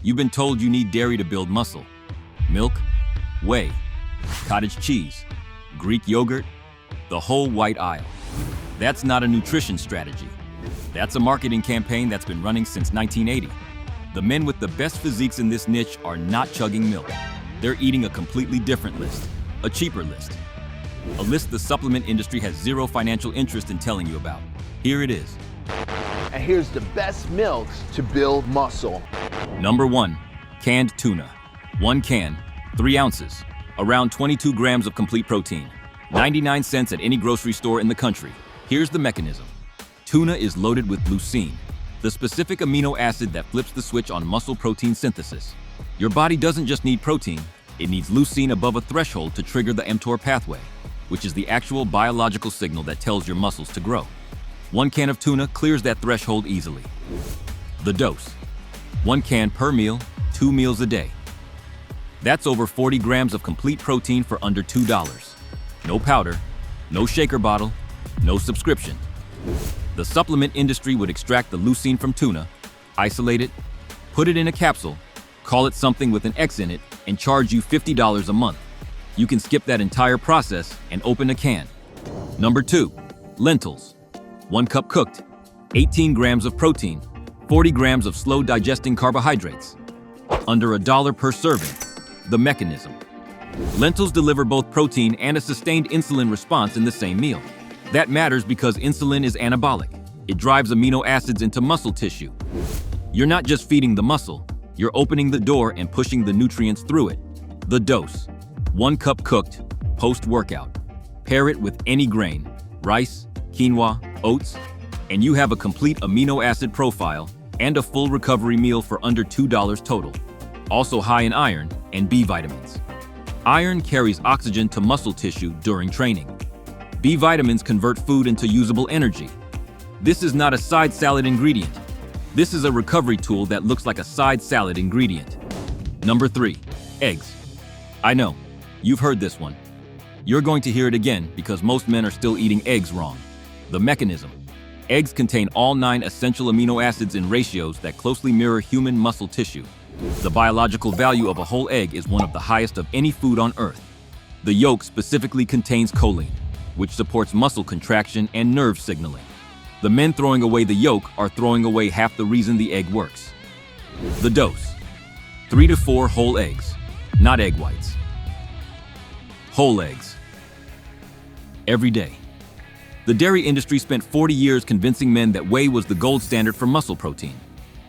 You've been told you need dairy to build muscle. Milk, whey, cottage cheese, Greek yogurt, the whole white aisle. That's not a nutrition strategy. That's a marketing campaign that's been running since 1980. The men with the best physiques in this niche are not chugging milk. They're eating a completely different list, a cheaper list. A list the supplement industry has zero financial interest in telling you about. Here it is. And here's the best milks to build muscle. Number 1, canned tuna. 1 can, 3 ounces, around 22 grams of complete protein. 99 cents at any grocery store in the country. Here's the mechanism. Tuna is loaded with leucine, the specific amino acid that flips the switch on muscle protein synthesis. Your body doesn't just need protein, it needs leucine above a threshold to trigger the mTOR pathway, which is the actual biological signal that tells your muscles to grow. 1 can of tuna clears that threshold easily. The dose. 1 can per meal, 2 meals a day. That's over 40 grams of complete protein for under $2. No powder, no shaker bottle, no subscription. The supplement industry would extract the leucine from tuna, isolate it, put it in a capsule, call it something with an X in it, and charge you $50 a month. You can skip that entire process and open a can. Number 2, lentils. 1 cup cooked, 18 grams of protein, 40 grams of slow digesting carbohydrates. Under $1 per serving. The mechanism. Lentils deliver both protein and a sustained insulin response in the same meal. That matters because insulin is anabolic. It drives amino acids into muscle tissue. You're not just feeding the muscle, you're opening the door and pushing the nutrients through it. The dose. 1 cup cooked, post-workout. Pair it with any grain, rice, quinoa, oats, and you have a complete amino acid profile and a full recovery meal for under $2 total. Also high in iron and B vitamins. Iron carries oxygen to muscle tissue during training. B vitamins convert food into usable energy. This is not a side salad ingredient. This is a recovery tool that looks like a side salad ingredient. Number 3, eggs. I know, you've heard this one. You're going to hear it again because most men are still eating eggs wrong. The mechanism. Eggs contain all 9 essential amino acids in ratios that closely mirror human muscle tissue. The biological value of a whole egg is one of the highest of any food on Earth. The yolk specifically contains choline, which supports muscle contraction and nerve signaling. The men throwing away the yolk are throwing away half the reason the egg works. The dose. 3 to 4 whole eggs, not egg whites. Whole eggs. Every day. The dairy industry spent 40 years convincing men that whey was the gold standard for muscle protein.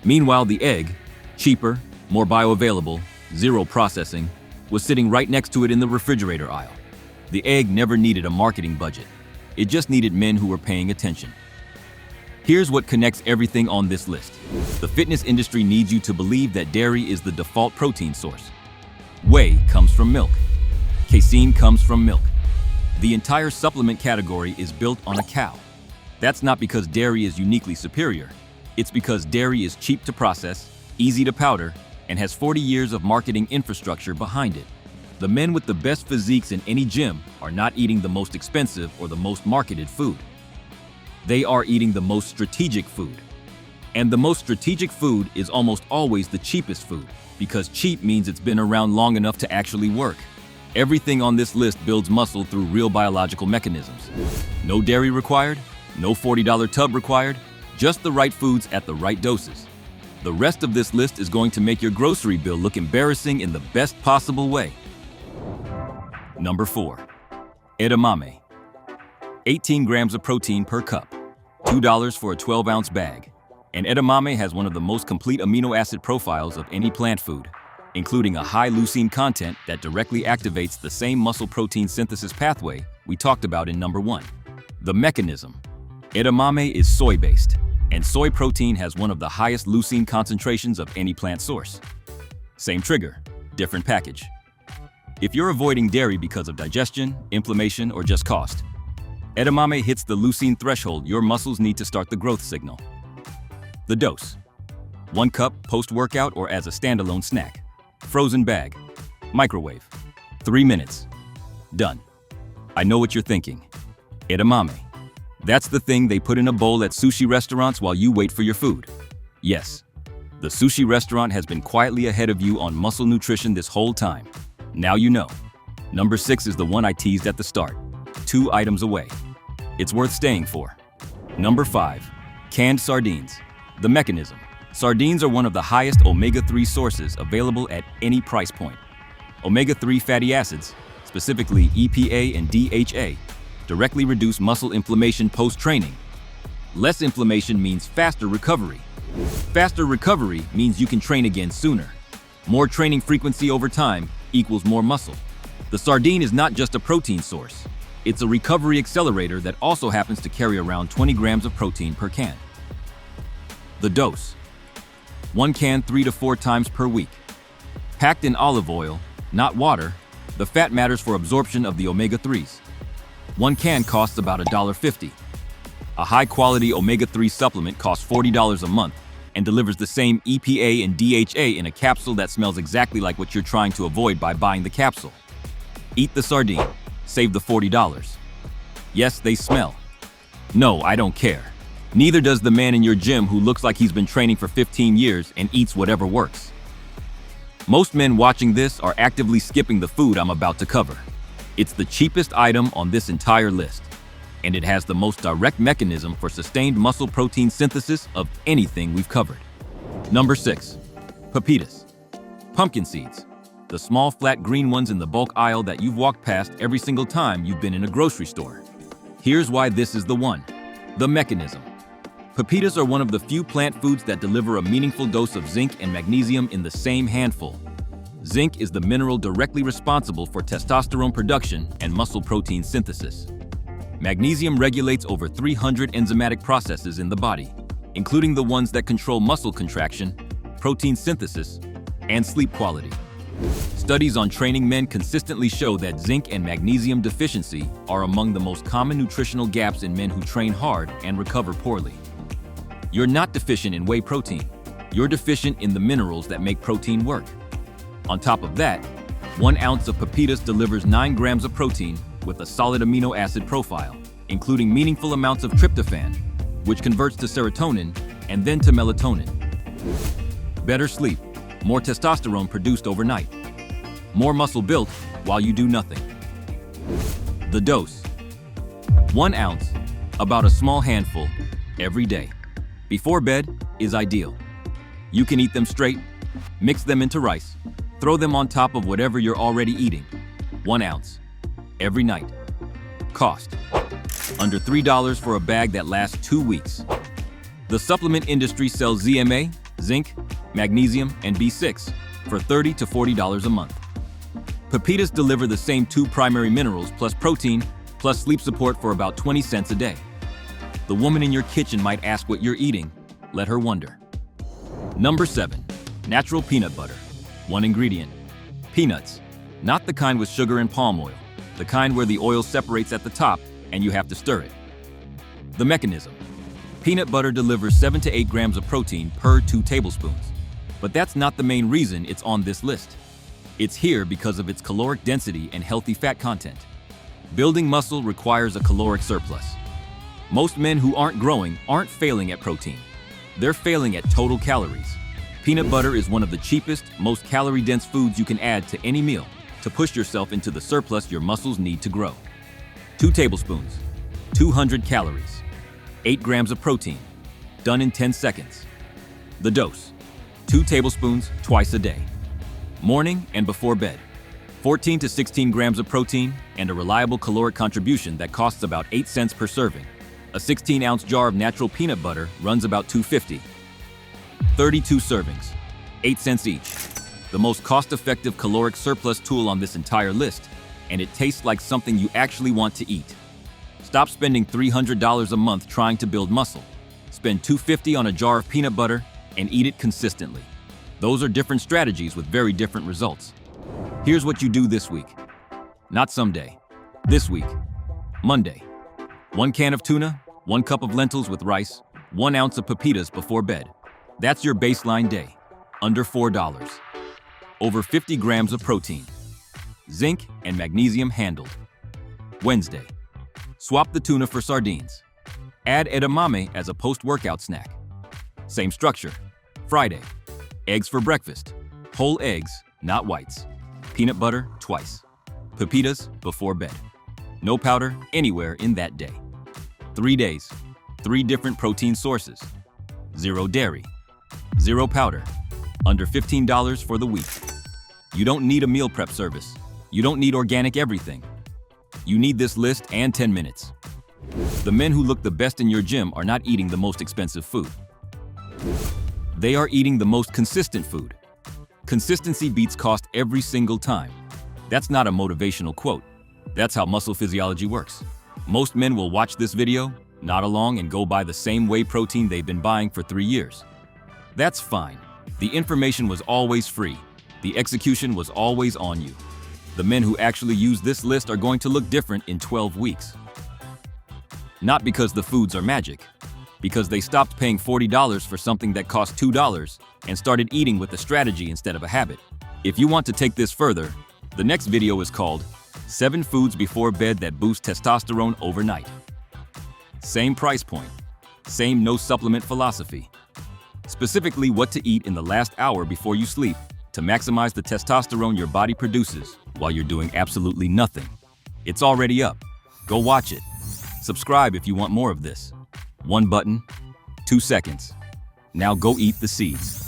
Meanwhile, the egg, cheaper, more bioavailable, zero processing, was sitting right next to it in the refrigerator aisle. The egg never needed a marketing budget. It just needed men who were paying attention. Here's what connects everything on this list. The fitness industry needs you to believe that dairy is the default protein source. Whey comes from milk. Casein comes from milk. The entire supplement category is built on a cow. That's not because dairy is uniquely superior. It's because dairy is cheap to process, easy to powder, and has 40 years of marketing infrastructure behind it. The men with the best physiques in any gym are not eating the most expensive or the most marketed food. They are eating the most strategic food. And the most strategic food is almost always the cheapest food, because cheap means it's been around long enough to actually work. Everything on this list builds muscle through real biological mechanisms. No dairy required, no $40 tub required, just the right foods at the right doses. The rest of this list is going to make your grocery bill look embarrassing in the best possible way. Number 4, edamame. 18 grams of protein per cup, $2 for a 12-ounce bag. And edamame has one of the most complete amino acid profiles of any plant food, including a high leucine content that directly activates the same muscle protein synthesis pathway we talked about in number 1. The mechanism. Edamame is soy-based, and soy protein has one of the highest leucine concentrations of any plant source. Same trigger, different package. If you're avoiding dairy because of digestion, inflammation, or just cost, edamame hits the leucine threshold your muscles need to start the growth signal. The dose. 1 cup post-workout or as a standalone snack. Frozen bag. Microwave. 3 minutes. Done. I know what you're thinking. Edamame. That's the thing they put in a bowl at sushi restaurants while you wait for your food. Yes. The sushi restaurant has been quietly ahead of you on muscle nutrition this whole time. Now you know. Number 6 is the one I teased at the start. 2 items away. It's worth staying for. Number 5. Canned sardines. The mechanism. Sardines are one of the highest omega-3 sources available at any price point. Omega-3 fatty acids, specifically EPA and DHA, directly reduce muscle inflammation post-training. Less inflammation means faster recovery. Faster recovery means you can train again sooner. More training frequency over time equals more muscle. The sardine is not just a protein source. It's a recovery accelerator that also happens to carry around 20 grams of protein per can. The dose. 1 can 3 to 4 times per week. Packed in olive oil, not water, the fat matters for absorption of the omega-3s. 1 can costs about $1.50. A high-quality omega-3 supplement costs $40 a month and delivers the same EPA and DHA in a capsule that smells exactly like what you're trying to avoid by buying the capsule. Eat the sardine. Save the $40. Yes, they smell. No, I don't care. Neither does the man in your gym who looks like he's been training for 15 years and eats whatever works. Most men watching this are actively skipping the food I'm about to cover. It's the cheapest item on this entire list, and it has the most direct mechanism for sustained muscle protein synthesis of anything we've covered. Number 6. Pepitas. Pumpkin seeds. The small flat green ones in the bulk aisle that you've walked past every single time you've been in a grocery store. Here's why this is the one. The mechanism. Pepitas are one of the few plant foods that deliver a meaningful dose of zinc and magnesium in the same handful. Zinc is the mineral directly responsible for testosterone production and muscle protein synthesis. Magnesium regulates over 300 enzymatic processes in the body, including the ones that control muscle contraction, protein synthesis, and sleep quality. Studies on training men consistently show that zinc and magnesium deficiency are among the most common nutritional gaps in men who train hard and recover poorly. You're not deficient in whey protein. You're deficient in the minerals that make protein work. On top of that, 1 ounce of pepitas delivers 9 grams of protein with a solid amino acid profile, including meaningful amounts of tryptophan, which converts to serotonin and then to melatonin. Better sleep, more testosterone produced overnight, more muscle built while you do nothing. The dose. 1 ounce, about a small handful, every day. Before bed is ideal. You can eat them straight, mix them into rice, throw them on top of whatever you're already eating. 1 ounce. Every night. Cost. Under $3 for a bag that lasts 2 weeks. The supplement industry sells ZMA, zinc, magnesium, and B6 for $30 to $40 a month. Pepitas deliver the same 2 primary minerals plus protein plus sleep support for about 20 cents a day. The woman in your kitchen might ask what you're eating. Let her wonder. Number 7. Natural peanut butter. 1 ingredient. Peanuts. Not the kind with sugar and palm oil. The kind where the oil separates at the top and you have to stir it. The mechanism. Peanut butter delivers 7 to 8 grams of protein per 2 tablespoons. But that's not the main reason it's on this list. It's here because of its caloric density and healthy fat content. Building muscle requires a caloric surplus. Most men who aren't growing aren't failing at protein. They're failing at total calories. Peanut butter is one of the cheapest, most calorie-dense foods you can add to any meal to push yourself into the surplus your muscles need to grow. 2 tablespoons, 200 calories, 8 grams of protein, done in 10 seconds. The dose, 2 tablespoons twice a day. Morning and before bed. 14 to 16 grams of protein and a reliable caloric contribution that costs about 8 cents per serving. A 16-ounce jar of natural peanut butter runs about $2.50. 32 servings, 8 cents each. The most cost-effective caloric surplus tool on this entire list, and it tastes like something you actually want to eat. Stop spending $300 a month trying to build muscle. Spend $2.50 on a jar of peanut butter and eat it consistently. Those are different strategies with very different results. Here's what you do this week. Not someday. This week. Monday. 1 can of tuna, 1 cup of lentils with rice, 1 ounce of pepitas before bed. That's your baseline day. Under $4. Over 50 grams of protein. Zinc and magnesium handled. Wednesday. Swap the tuna for sardines. Add edamame as a post-workout snack. Same structure. Friday. Eggs for breakfast. Whole eggs, not whites. Peanut butter twice. Pepitas before bed. No powder anywhere in that day. 3 days. 3 different protein sources. 0 dairy. 0 powder. Under $15 for the week. You don't need a meal prep service. You don't need organic everything. You need this list and 10 minutes. The men who look the best in your gym are not eating the most expensive food. They are eating the most consistent food. Consistency beats cost every single time. That's not a motivational quote. That's how muscle physiology works. Most men will watch this video, nod along, and go buy the same whey protein they've been buying for 3 years. That's fine. The information was always free. The execution was always on you. The men who actually use this list are going to look different in 12 weeks. Not because the foods are magic, because they stopped paying $40 for something that cost $2 and started eating with a strategy instead of a habit. If you want to take this further, the next video is called 7 Foods Before Bed That Boost Testosterone Overnight. Same price point, same no supplement philosophy. Specifically what to eat in the last hour before you sleep to maximize the testosterone your body produces while you're doing absolutely nothing. It's already up. Go watch it. Subscribe if you want more of this. 1 button, 2 seconds. Now go eat the seeds.